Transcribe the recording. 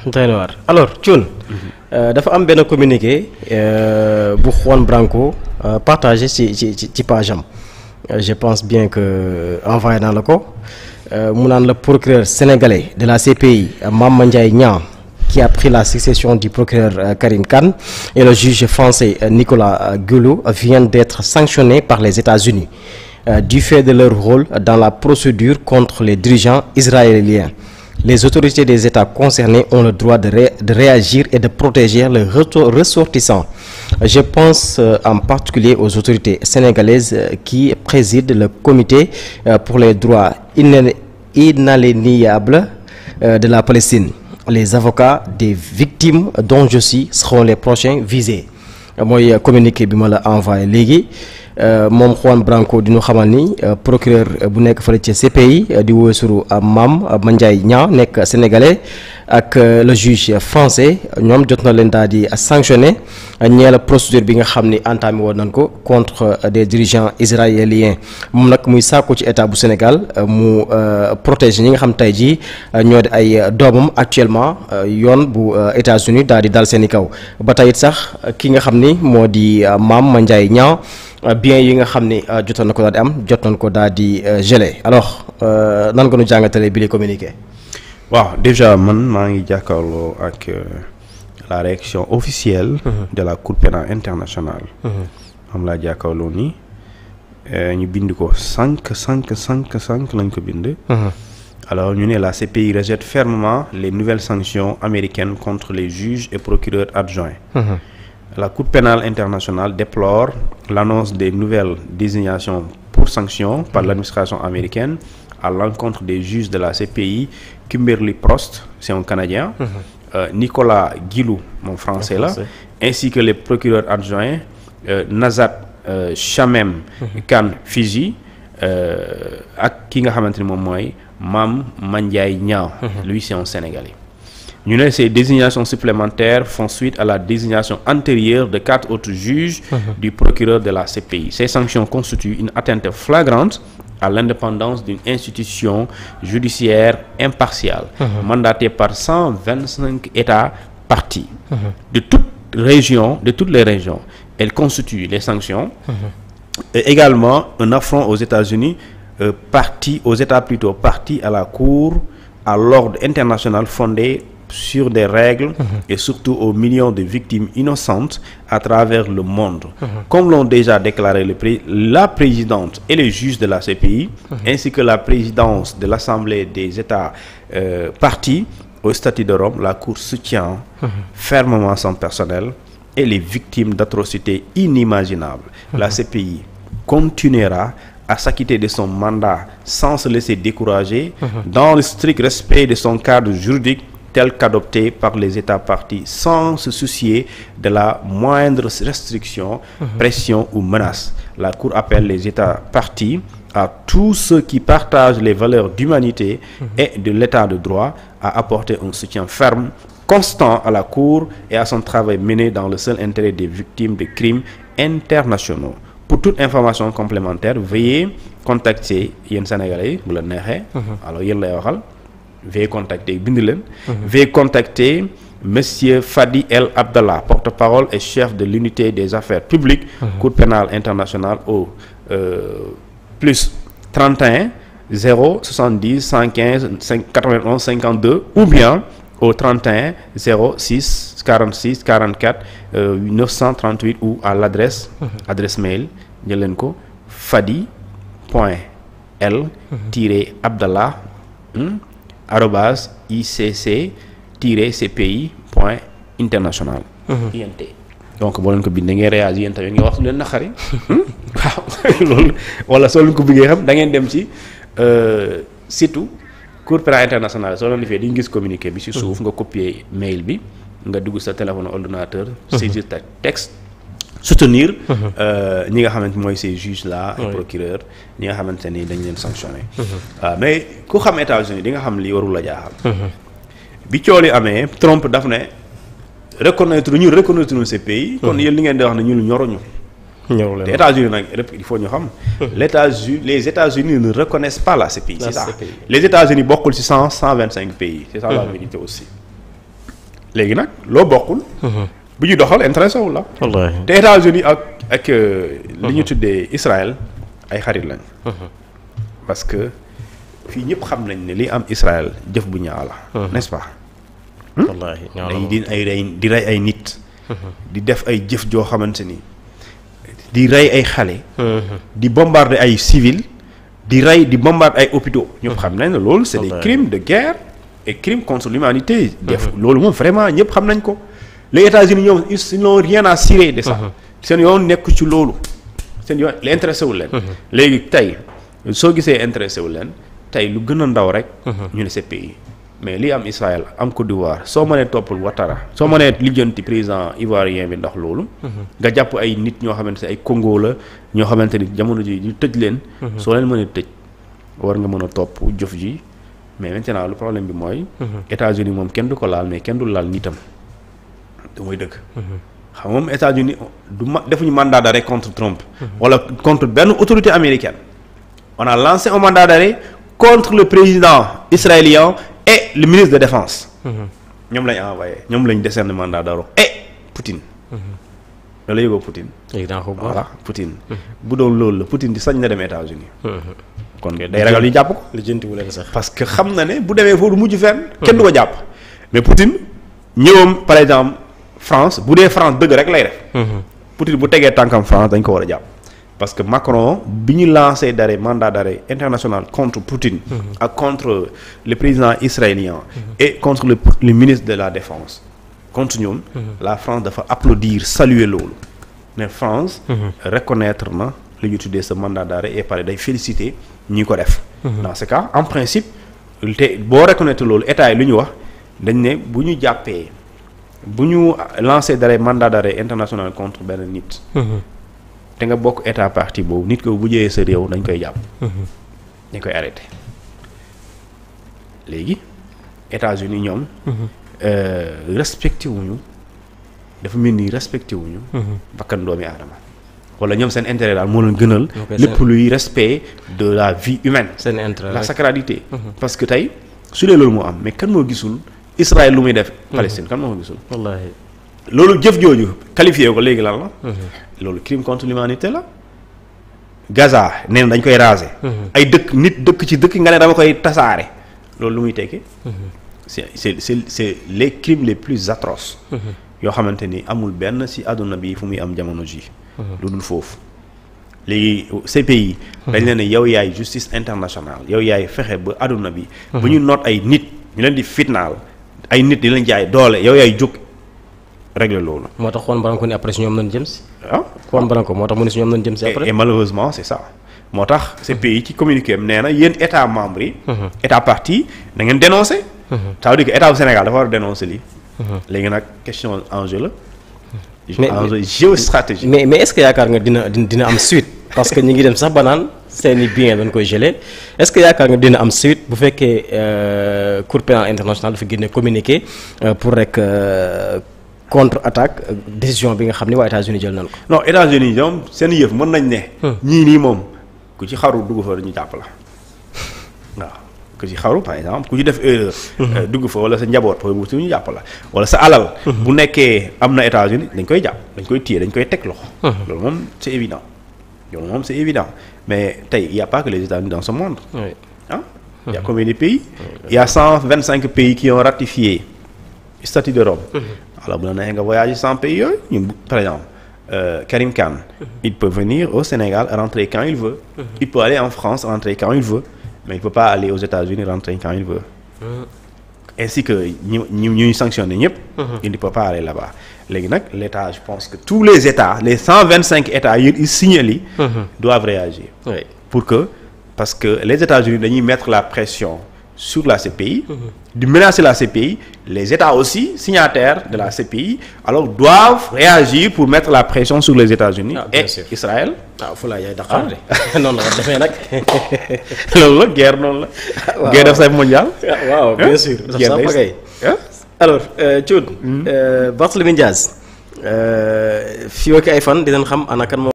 doy na waar alors Thioune. dafa am benn communiqué bu Juan Branco partagé ci page am je pense bien que envoyé naa la ko mu naan le procureur sénégalais de la CPI Mame Ndiaye Niang qui a pris la succession du procureur Karim Kane et le juge français Nicolas Goulou viennent d'être sanctionnés par les États-Unis du fait de leur rôle dans la procédure contre les dirigeants israéliens. Les autorités des États concernés ont le droit de réagir et de protéger leurs ressortissants. Je pense en particulier aux autorités sénégalaises qui président le comité pour les droits inaliénables de la Palestine. Les avocats des victimes dont je suis seront les prochains visés. mooy communiqué bi ma la envoyé léegi moom Juan Branco di ñu xamal ni procureur bu nekk fële ci CPI di woosuru Mame Ndiaye Niang nekk sénégalais ak le juge français ñoom jot na leen daal di sanctionné ñeel procédure bi nga xam ni entamé woon nañ ko contre des dirigeants israéliens moom nag muy sàkku ci état bu Sénégal mu protéger ñi nga xam tey jii ñoo di ay doomam actuellement yoon bu États-Unis daal di dal seen i kaw ba tey it sax ki nga xam ni moo di Mame Ndiaye Niang bien yi nga xam ni jotoon na ko daal di am jot nañ ko daal di gelé alors nan nga nu jàngatalee bi li communiqué. waaw déjà man maa ngi jàkkaarloo ak la réaction officielle de la Cour pénale internationale moom laa jàkkaarloo ni ñu bind ko cinq lañ ko bind alors ñu ne la CPI rejette fermement les nouvelles sanctions américaines contre les juges et procureurs adjoints. La Cour pénale internationale déplore l'annonce des nouvelles désignations pour sanctions par l'administration américaine à l'encontre des juges de la CPI, Kimberly Prost, c'est un Canadien, Nicolas Guilou, mon français là, ainsi que les procureurs adjoints Nazat Chamem Khan Fiji ak ki nga xamante ni moom mooy Mame Ndiaye Niang, lui c'est un Sénégalais. Ñu ne ces désignations supplémentaires font suite à la désignation antérieure de 4 autres juges du procureur de la CPI. Ces sanctions constituent une atteinte flagrante à l'indépendance d'une institution judiciaire impartiale, mandatée par 125 États parties de toutes les régions. Elles constituent les sanctions et également un affront aux États-Unis, partis à la Cour, à l'ordre international fondé sur des règles et surtout aux millions de victimes innocentes à travers le monde. Comme l'ont déjà déclaré la présidente et les juges de la CPI, ainsi que la présidence de l'Assemblée des États partis au statut de Rome, la Cour soutient fermement son personnel et les victimes d'atrocités inimaginables. La CPI continuera à s'acquitter de son mandat sans se laisser décourager dans le strict respect de son cadre juridique tel qu'adopté par les États partis, sans se soucier de la moindre restriction, pression ou menace. La Cour appelle les États partis, à tous ceux qui partagent les valeurs d'humanité et de l'État de droit, à apporter un soutien ferme, constant à la Cour et à son travail mené dans le seul intérêt des victimes de crimes internationaux. Pour toute information complémentaire, veuillez contacter yéen Sénégalais bu la neexee. alors yéen lay waxal. Veuillez contacter Monsieur Fadi El Abdallah, porte-parole et chef de l'unité des affaires publiques, Cour pénale internationale au plus 31 0 70 115 91 52 ou bien au 31 06 46 44 938 ou à l'adresse mail jël leen ko fadi.l-abdallah @icc-cpi.international. INT. donc boo leen ko bindee ngeen réagir yéen tamit ngeen wax su leen naqari waaw loolu wala soo leen ko bëggee xam da ngeen dem ci surtout Cour pénale internationale soo leen defee di nga gis communiqué bi ci suuf nga copier mail bi nga dugg sa téléphone ordinateur saisir ta texte soutenir ñi nga xamante mooy ces juges là et procureurs ñi nga xamante ni dañ leen sanctionné waaw mais ku xam États-Unis di nga xam li warul la jaaxal bi coow li amee Trump daf ne reconnaître ces pays kon yéen li ngeen di wax ne ñun ñoruñu te États-Unis nag il faut ñu xam les États-Unis ne reconnaissent pas la CPI c'est ça les États-Unis bokkul ci 125 pays c'est ça la vérité aussi léegi nag loo bokkul. bu ñu doxal intéressé wu la. wallaahi te États-Unis ak li ñu tuddee Israël ay xarit lañ. parce que fii ñëpp xam nañ ne li am Israël jëf bu ñaaw la. n'est-ce pas. wallaahi ñaaw la di rey ay nit. di def ay jëf joo xamante ni di rey ay xale. di bombarder ay civils. di bombarder ay hôpitaux. ñëpp xam nañ ne loolu c'est des crimes de guerre et crimes contre l'humanité. def loolu moom vraiment ñëpp xam nañ ko. les États-Unis ñoom ils n'ont rien à cirer de ça. seen yoon nekk ci loolu. seen yoon li intéressé wu leen. léegi tey soo gisee intéressé wu leen tey lu gën a ndaw rek. ñu ne ces pays mais li am Israël am Côte d'Ivoire soo mënee toppal Ouattara soo mënee lijjanti président ivoirien bi ndax loolu. nga jàpp ay nit ñoo xamante ne ay Congo la ñoo xamante ni jamono ji ñu tëj leen. soo leen mënee tëj war nga mën a topp jëf ji mais maintenant le problème bi mooy. États-Unis moom kenn du ko laal mais kenn du laal nitam. mooy dëgg. xam moom États-Unis defuñu mandat d'arrêt contre Trump. wala contre benn autorité américaine. on a lancé un mandat d'arrêt contre le président israélien et le ministre de défense. ñoom lañ envoyé ñoom lañ décerné mandat d'arrêt et Poutine. loolu la yëgoo Poutine. voilà Poutine. bu doon loolu la Poutine di sañ na dem États-Unis. kon day ragal ñu jàpp ko. lijjantiwu leen sax. parce que xam na ne bu demee foofu mujj fenn. kenn du ko jàpp mais Poutine ñëwam par exemple. France bu dee France dëgg rek lay def. Poutine bu tegee tànkam France dañ ko war a jàpp. parce que Macron bi ñu lancé mandat d'arrêt international contre Poutine. ak contre le président israélien. et contre le ministre de la défense. contre ñoom. la France dafa applaudir saluer loolu. mais France. reconnaître na li ñu tuddee ce mandat d'arrêt et pare day féliciter ñi ko def. dans ce cas en principe te boo reconnaître loolu état yi lu ñu wax dañ ne bu ñu jàppee. bu ñu lancé mandat d'arrêt international contre benn nit. te nga bokk état partie boobu nit ko bu jëyee sa réew dañ koy jàpp. dañ koy arrêté léegi États-Unis ñoom. respecté wuñu dafa mel ni respecté wuñu. bakkan doomi aadama. wala ñoom seen intérêt daal moo leen gënal. lépp luy respect de la vie humaine. seen intérêt la sacralité. parce que tey su dee loolu moo am mais kan moo gisul. Israël lu muy def. Palestine kan moo ko gisul. wallaahi. loolu jëf jooju qualifié ko léegi lan la. loolu crime contre l'humanité la. Gaza nee na dañ koy raser. ay nit dëkk ci dëkk nga ne dama koy tasaare. loolu lu muy tekki. c'est les crimes les plus atroces. yoo xamante ni amul benn ci àdduna bi fu muy am jamono ji. lu dul foofu. léegi ces pays. dañ leen ne yow yaay justice internationale yow yaay fexe ba àdduna bi. bu ñu noot ay nit ñu leen di fitnaal. ay nit di leen jaay doole yow yaay jóg régler loolu. moo tax Juan Branco ni après si ñoom lañ jëm si. ah Juan Branco moo tax mu ne si ñoom lañ jëm si après. et malheureusement c'est ça moo tax ces pays ci communiqué am nee na yéen état membre yi. état partie da ngeen dénoncer. ça veut dire que état bu Sénégal dafa war a dénoncer lii. léegi nag question enjeu la. enjeu géostratégique. mais est-ce que yaakaar nga dina am suite parce que ñi ngi dem sax ba naan seeni bien dañ koy gelé est-ce que yaakaar nga dina am suite bu fekkee Cour pénale internationale dafa génne communiqué pour rek contre-attaque décision bi nga xam ni waa États-Unis jël nañ ko. non États-Unis ñoom seen yëf mën nañ ne. ñii nii moom ku ci xaru dugg fa dañu jàpp la waaw ku ci xaru par exemple ku ci def erreur. dugg fa wala sa njaboot foofu bu ñu jàpp la wala sa alal. bu nekkee am na États-Unis dañ koy jàpp dañ koy téye dañ koy teg loxo. loolu moom c'est évident. loolu moom c'est évident mais tey il y a pas que les États-Unis dans ce monde. Oui. Ah, il y a combien de pays? Il y a 125 pays qui ont ratifié le statut de Rome. Alors bu la neexee nga voyager 100 pays yooyu ñun par exemple Karim Khan. il peut venir au Sénégal rentrer quand il veut. il peut aller en France rentrer quand il veut mais il peut pas aller aux États-Unis rentrer quand il veut. ainsi que ñuy sanctionner ñëpp. il ne peut pas aller là-bas. léegi nag l'État je pense que tous les États les 125 États yi signent li doivent réagir. Oui. pour que parce que les États-Unis dañuy mettre la pression sur la CPI. di menacer la CPI les États aussi signataires de la CPI alors doivent réagir pour mettre la pression sur les États-Unis et Israël. waaw fu laa yaay Dakar de noonu la war defee nag. loolu la guerre noonu la. waaw guerre def say mondial. waaw bien sûr. guerre alors Thioune. Barthélémy Dias fii ak ay fan dinañ xam ana kan moo